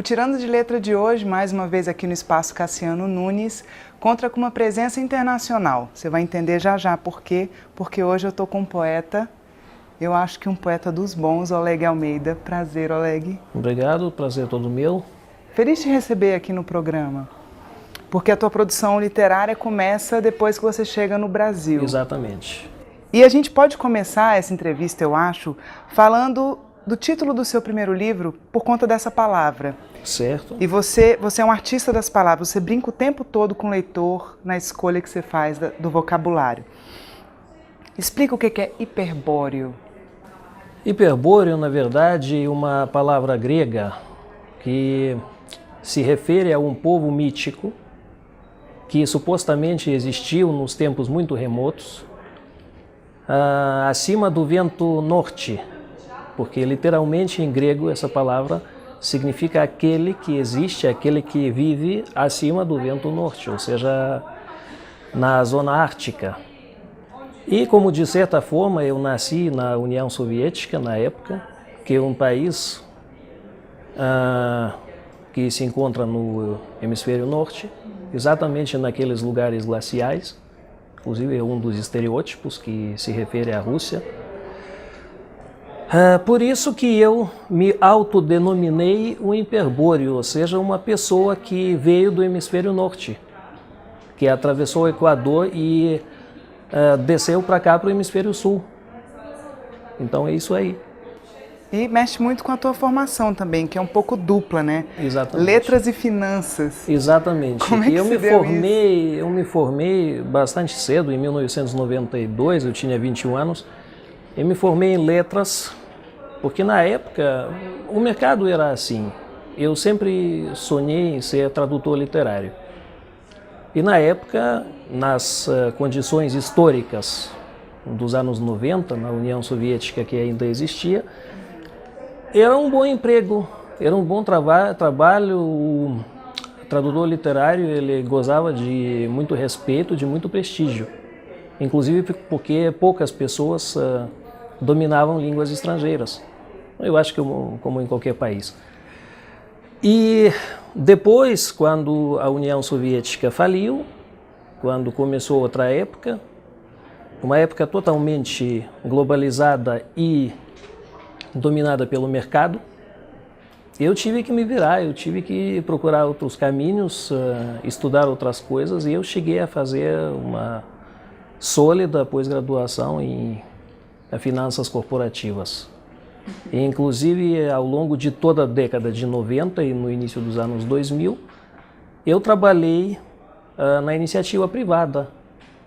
O Tirando de Letra de hoje, mais uma vez aqui no Espaço Cassiano Nunes, conta com uma presença internacional. Você vai entender já já por quê, porque hoje eu estou com um poeta, eu acho que um poeta dos bons, Oleg Almeida. Prazer, Oleg. Obrigado, prazer é todo meu. Feliz de te receber aqui no programa, porque a tua produção literária começa depois que você chega no Brasil. Exatamente. E a gente pode começar essa entrevista, eu acho, falando do título do seu primeiro livro, por conta dessa palavra. Certo. E você é um artista das palavras, você brinca o tempo todo com o leitor na escolha que você faz do vocabulário. Explica o que é hiperbóreo. Hiperbóreo, na verdade, é uma palavra grega que se refere a um povo mítico que supostamente existiu nos tempos muito remotos, acima do vento norte, porque literalmente em grego essa palavra significa aquele que existe, aquele que vive acima do vento norte, ou seja, na zona ártica. E como de certa forma eu nasci na União Soviética na época, que é um país que se encontra no hemisfério norte, exatamente naqueles lugares glaciais, inclusive é um dos estereótipos que se refere à Rússia. Por isso que eu me autodenominei um hiperbóreo, ou seja, uma pessoa que veio do hemisfério norte, que atravessou o Equador e desceu para cá, para o hemisfério sul. Então é isso aí. E mexe muito com a tua formação também, que é um pouco dupla, né? Exatamente. Letras e finanças. Exatamente. Como é que eu me formei bastante cedo, em 1992, eu tinha 21 anos. Eu me formei em letras, porque na época o mercado era assim. Eu sempre sonhei em ser tradutor literário. E na época, nas condições históricas dos anos 90, na União Soviética que ainda existia, era um bom emprego, era um bom trabalho. O tradutor literário ele gozava de muito respeito, de muito prestígio, inclusive porque poucas pessoas dominavam línguas estrangeiras. Eu acho que como em qualquer país. E depois, quando a União Soviética faliu, quando começou outra época, uma época totalmente globalizada e dominada pelo mercado, eu tive que me virar, eu tive que procurar outros caminhos, estudar outras coisas, e eu cheguei a fazer uma sólida pós-graduação em finanças corporativas. E, inclusive, ao longo de toda a década de 90 e no início dos anos 2000, eu trabalhei na iniciativa privada.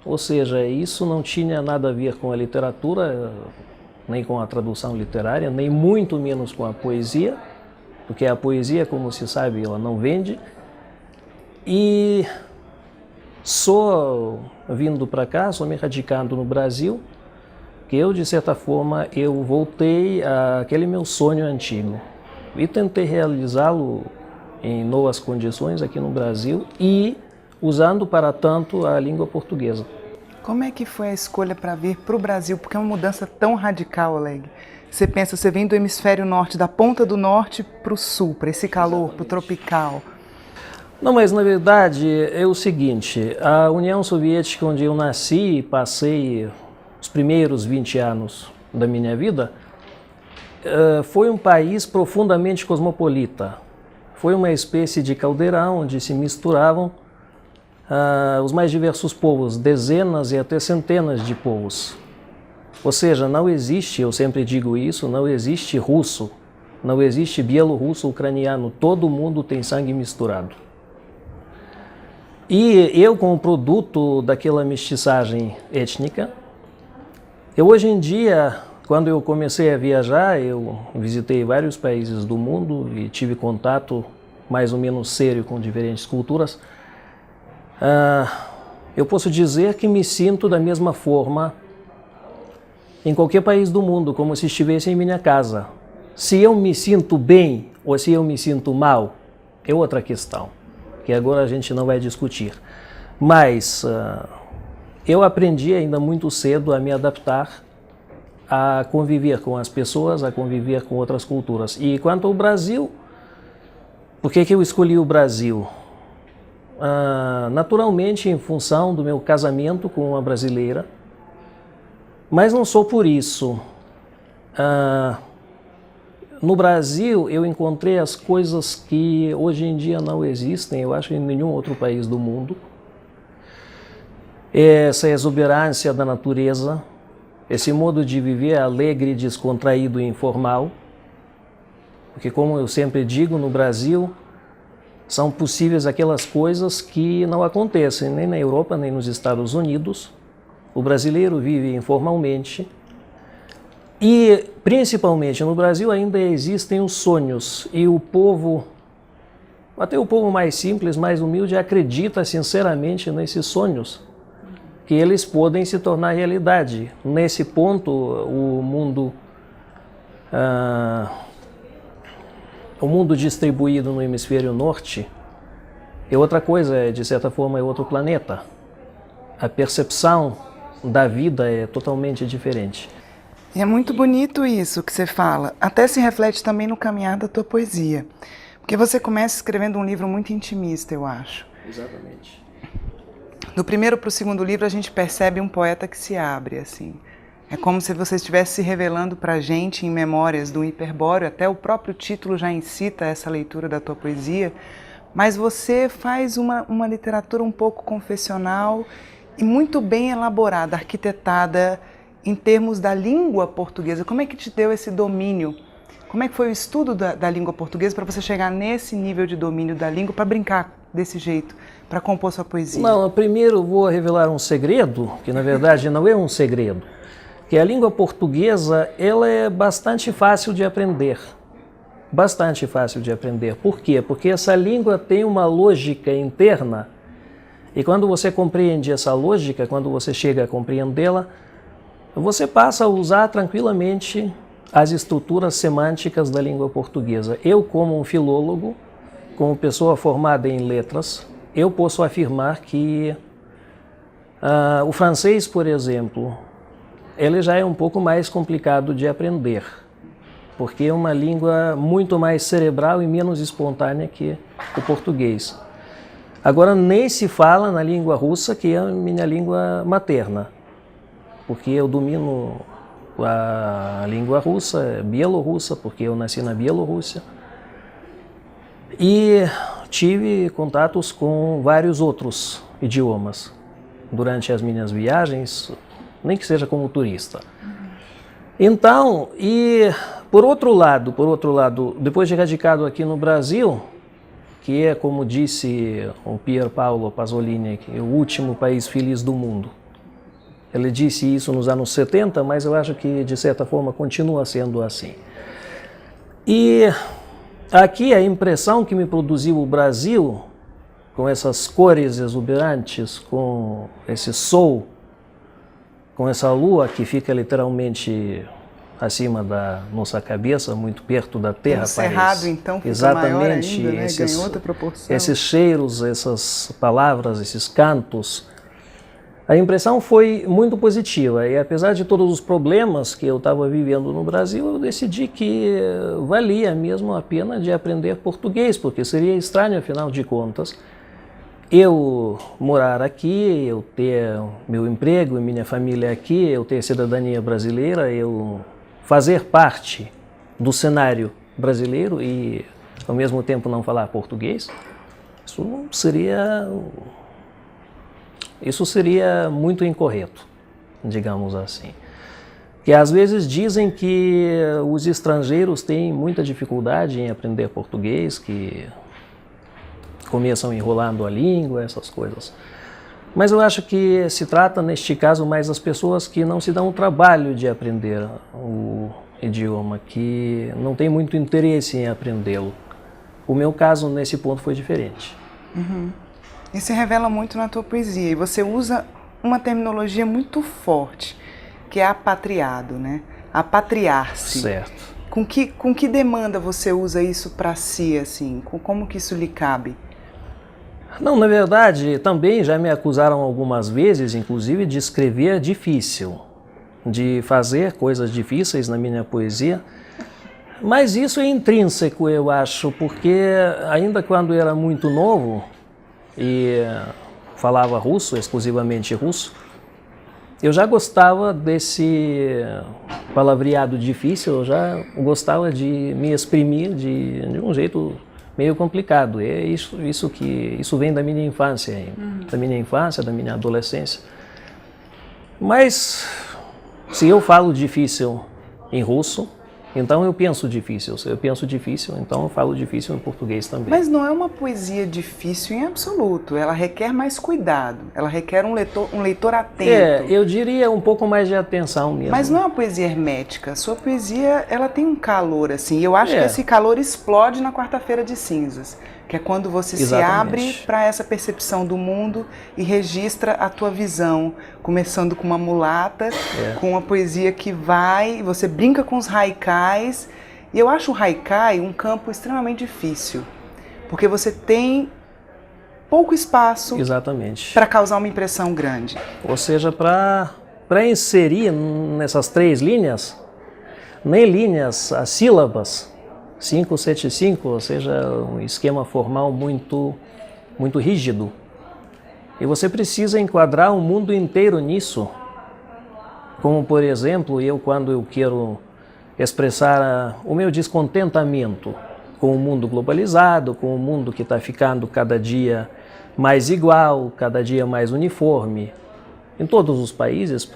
Ou seja, isso não tinha nada a ver com a literatura, nem com a tradução literária, nem muito menos com a poesia, porque a poesia, como se sabe, ela não vende. E só vindo para cá, só me radicando no Brasil, que eu, de certa forma, eu voltei àquele meu sonho antigo e tentei realizá-lo em novas condições aqui no Brasil e usando para tanto a língua portuguesa. Como é que foi a escolha para vir para o Brasil? Porque é uma mudança tão radical, Oleg. Você pensa, você vem do hemisfério norte, da ponta do norte para o sul, para esse calor, para o tropical. Não, mas na verdade é o seguinte, a União Soviética, onde eu nasci e passei os primeiros 20 anos da minha vida, foi um país profundamente cosmopolita. Foi uma espécie de caldeirão onde se misturavam os mais diversos povos, dezenas e até centenas de povos. Ou seja, não existe, eu sempre digo isso, não existe russo, não existe bielorrusso, ucraniano, todo mundo tem sangue misturado. E eu, como produto daquela mestiçagem étnica, eu hoje em dia, quando eu comecei a viajar, eu visitei vários países do mundo e tive contato mais ou menos sério com diferentes culturas. Eu posso dizer que me sinto da mesma forma em qualquer país do mundo, como se estivesse em minha casa. Se eu me sinto bem ou se eu me sinto mal, é outra questão, que agora a gente não vai discutir. Mas eu aprendi ainda muito cedo a me adaptar, a conviver com as pessoas, a conviver com outras culturas. E quanto ao Brasil, Por que eu escolhi o Brasil? Naturalmente, em função do meu casamento com uma brasileira, mas não só por isso. No Brasil, eu encontrei as coisas que hoje em dia não existem, eu acho, em nenhum outro país do mundo. Essa exuberância da natureza, esse modo de viver alegre, descontraído e informal. Porque, como eu sempre digo, no Brasil são possíveis aquelas coisas que não acontecem nem na Europa, nem nos Estados Unidos. O brasileiro vive informalmente e, principalmente no Brasil, ainda existem os sonhos e o povo, até o povo mais simples, mais humilde, acredita sinceramente nesses sonhos, que eles podem se tornar realidade. Nesse ponto, o mundo distribuído no hemisfério norte é outra coisa, de certa forma é outro planeta. A percepção da vida é totalmente diferente. E é muito bonito isso que você fala, até se reflete também no caminhar da tua poesia, porque você começa escrevendo um livro muito intimista, eu acho. Exatamente. Do primeiro para o segundo livro a gente percebe um poeta que se abre, assim. É como se você estivesse se revelando para a gente em Memórias do Hiperbóreo, até o próprio título já incita essa leitura da tua poesia, mas você faz uma literatura um pouco confessional e muito bem elaborada, arquitetada em termos da língua portuguesa. Como é que te deu esse domínio? Como é que foi o estudo da língua portuguesa para você chegar nesse nível de domínio da língua, para brincar desse jeito, para compor sua poesia? Não, primeiro vou revelar um segredo, que na verdade não é um segredo, que a língua portuguesa ela é bastante fácil de aprender. Bastante fácil de aprender. Por quê? Porque essa língua tem uma lógica interna e quando você compreende essa lógica, quando você chega a compreendê-la, você passa a usar tranquilamente as estruturas semânticas da língua portuguesa. Eu, como um filólogo, como pessoa formada em letras, eu posso afirmar que o francês, por exemplo, ele já é um pouco mais complicado de aprender, porque é uma língua muito mais cerebral e menos espontânea que o português. Agora, nem se fala na língua russa, que é a minha língua materna, porque eu domino a língua russa, bielorrussa, porque eu nasci na Bielorrússia. E tive contatos com vários outros idiomas durante as minhas viagens, nem que seja como turista. Então, e por outro lado, depois de radicado aqui no Brasil, que é, como disse o Pier Paolo Pasolini, que é o último país feliz do mundo. Ele disse isso nos anos 70, mas eu acho que, de certa forma, continua sendo assim. E aqui a impressão que me produziu o Brasil, com essas cores exuberantes, com esse sol, com essa lua que fica literalmente acima da nossa cabeça, muito perto da Terra. O cerrado, então, fica exatamente, maior ainda, né? Ganha outra proporção. Esses cheiros, essas palavras, esses cantos. A impressão foi muito positiva e, apesar de todos os problemas que eu estava vivendo no Brasil, eu decidi que valia mesmo a pena de aprender português, porque seria estranho, afinal de contas, eu morar aqui, eu ter meu emprego e minha família aqui, eu ter cidadania brasileira, eu fazer parte do cenário brasileiro e, ao mesmo tempo, não falar português. Isso seria muito incorreto, digamos assim. Que às vezes dizem que os estrangeiros têm muita dificuldade em aprender português, que começam enrolando a língua, essas coisas. Mas eu acho que se trata, neste caso, mais das pessoas que não se dão o trabalho de aprender o idioma, que não têm muito interesse em aprendê-lo. O meu caso, nesse ponto, foi diferente. Uhum. E se revela muito na tua poesia. E você usa uma terminologia muito forte, que é apatriado, né? Apatriar-se. Certo. Com que demanda você usa isso para si, assim? Como que isso lhe cabe? Não, na verdade, também já me acusaram algumas vezes, inclusive, de escrever difícil, de fazer coisas difíceis na minha poesia. Mas isso é intrínseco, eu acho, porque ainda quando eu era muito novo e falava russo, exclusivamente russo, eu já gostava desse palavreado difícil, eu já gostava de me exprimir de um jeito meio complicado. É isso vem da minha infância, da minha adolescência. Mas se eu falo difícil em russo, então eu penso difícil. Se eu penso difícil, então eu falo difícil em português também. Mas não é uma poesia difícil em absoluto. Ela requer mais cuidado. Ela requer um leitor atento. Eu diria um pouco mais de atenção mesmo. Mas não é uma poesia hermética. Sua poesia, ela tem um calor, assim. Eu acho que esse calor explode na Quarta-feira de Cinzas, que é quando você se abre para essa percepção do mundo e registra a tua visão, começando com uma mulata, com uma poesia que você brinca com os haikais. E eu acho o haikai um campo extremamente difícil, porque você tem pouco espaço para causar uma impressão grande. Ou seja, para inserir nessas 3 linhas, nem linhas, as sílabas, 5, 7, 5, ou seja, um esquema formal muito rígido. E você precisa enquadrar o mundo inteiro nisso. Como, por exemplo, quando eu quero expressar o meu descontentamento com o mundo globalizado, com o mundo que está ficando cada dia mais igual, cada dia mais uniforme. Em todos os países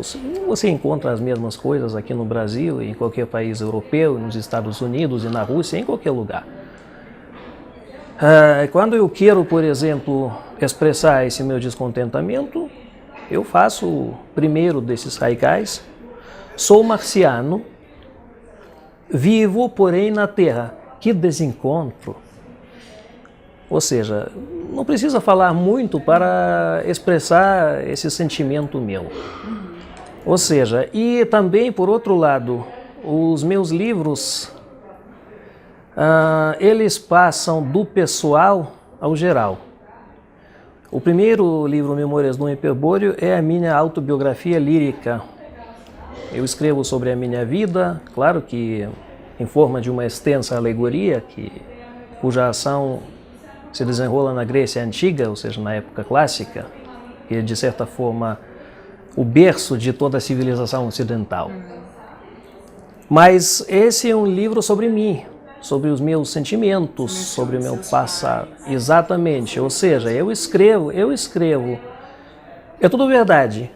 você encontra as mesmas coisas aqui no Brasil, em qualquer país europeu, nos Estados Unidos e na Rússia, em qualquer lugar. Quando eu quero, por exemplo, expressar esse meu descontentamento, eu faço o primeiro desses haikais. Sou marciano, vivo, porém, na Terra. Que desencontro! Ou seja, não precisa falar muito para expressar esse sentimento meu. Ou seja, e também, por outro lado, os meus livros, eles passam do pessoal ao geral. O primeiro livro, Memórias do Hiperbóreo, é a minha autobiografia lírica. Eu escrevo sobre a minha vida, claro que em forma de uma extensa alegoria, cuja ação se desenrola na Grécia Antiga, ou seja, na época clássica, que é, de certa forma, o berço de toda a civilização ocidental. Mas esse é um livro sobre mim, sobre os meus sentimentos, sobre o meu passado. Exatamente, ou seja, eu escrevo. É tudo verdade.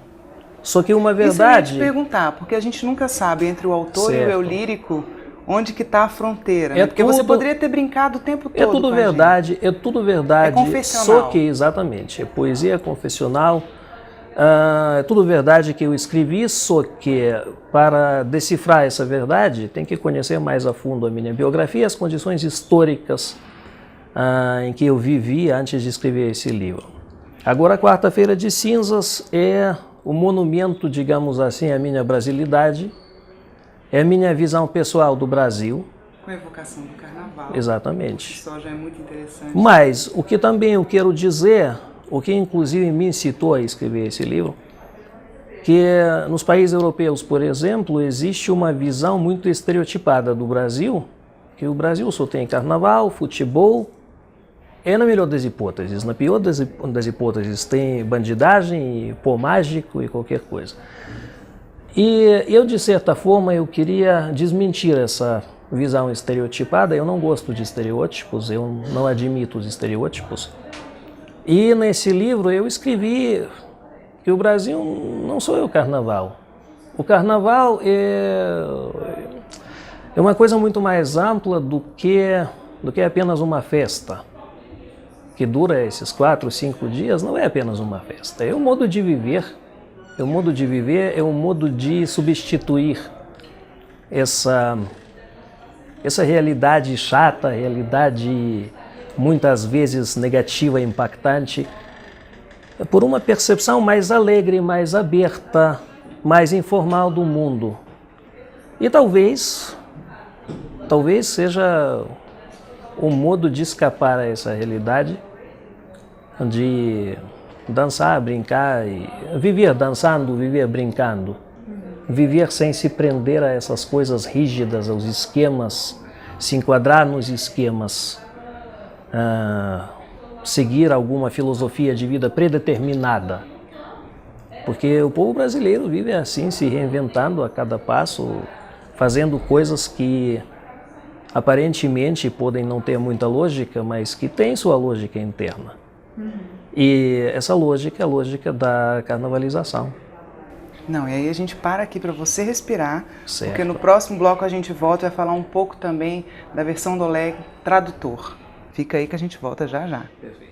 Só que uma verdade... Isso eu ia te perguntar, porque a gente nunca sabe entre o autor e o eu lírico onde que está a fronteira, né? Porque você poderia ter brincado o tempo todo. É tudo verdade, é tudo verdade. É confessional. Só que, exatamente, é poesia confessional. É tudo verdade que eu escrevi, só que para decifrar essa verdade tem que conhecer mais a fundo a minha biografia e as condições históricas em que eu vivi antes de escrever esse livro. Agora, Quarta-feira de Cinzas é o monumento, digamos assim, à minha brasilidade. É a minha visão pessoal do Brasil. Com a evocação do carnaval. Exatamente. Isso já é muito interessante. Mas o que também eu quero dizer, o que inclusive me incitou a escrever esse livro, que nos países europeus, por exemplo, existe uma visão muito estereotipada do Brasil, que o Brasil só tem carnaval, futebol, na melhor das hipóteses. Na pior das hipóteses tem bandidagem, pó mágico e qualquer coisa. E eu, de certa forma, eu queria desmentir essa visão estereotipada. Eu não gosto de estereótipos, eu não admito os estereótipos. E nesse livro eu escrevi que o Brasil não só é o carnaval. O carnaval é uma coisa muito mais ampla do que apenas uma festa, que dura esses 4, 5 dias. Não é apenas uma festa, é um modo de viver. É um modo de viver, é um modo de substituir essa realidade chata, realidade muitas vezes negativa e impactante, por uma percepção mais alegre, mais aberta, mais informal do mundo. E talvez seja um modo de escapar a essa realidade, de dançar, brincar, e viver dançando, viver brincando, viver sem se prender a essas coisas rígidas, aos esquemas se enquadrar nos esquemas, seguir alguma filosofia de vida predeterminada. Porque o povo brasileiro vive assim, se reinventando a cada passo, fazendo coisas que aparentemente podem não ter muita lógica, mas que têm sua lógica interna. E essa lógica é a lógica da carnavalização. Não, e aí a gente para aqui para você respirar, Certo. porque no próximo bloco a gente volta e vai falar um pouco também da versão do Oleg tradutor. Fica aí que a gente volta já já. Perfeito.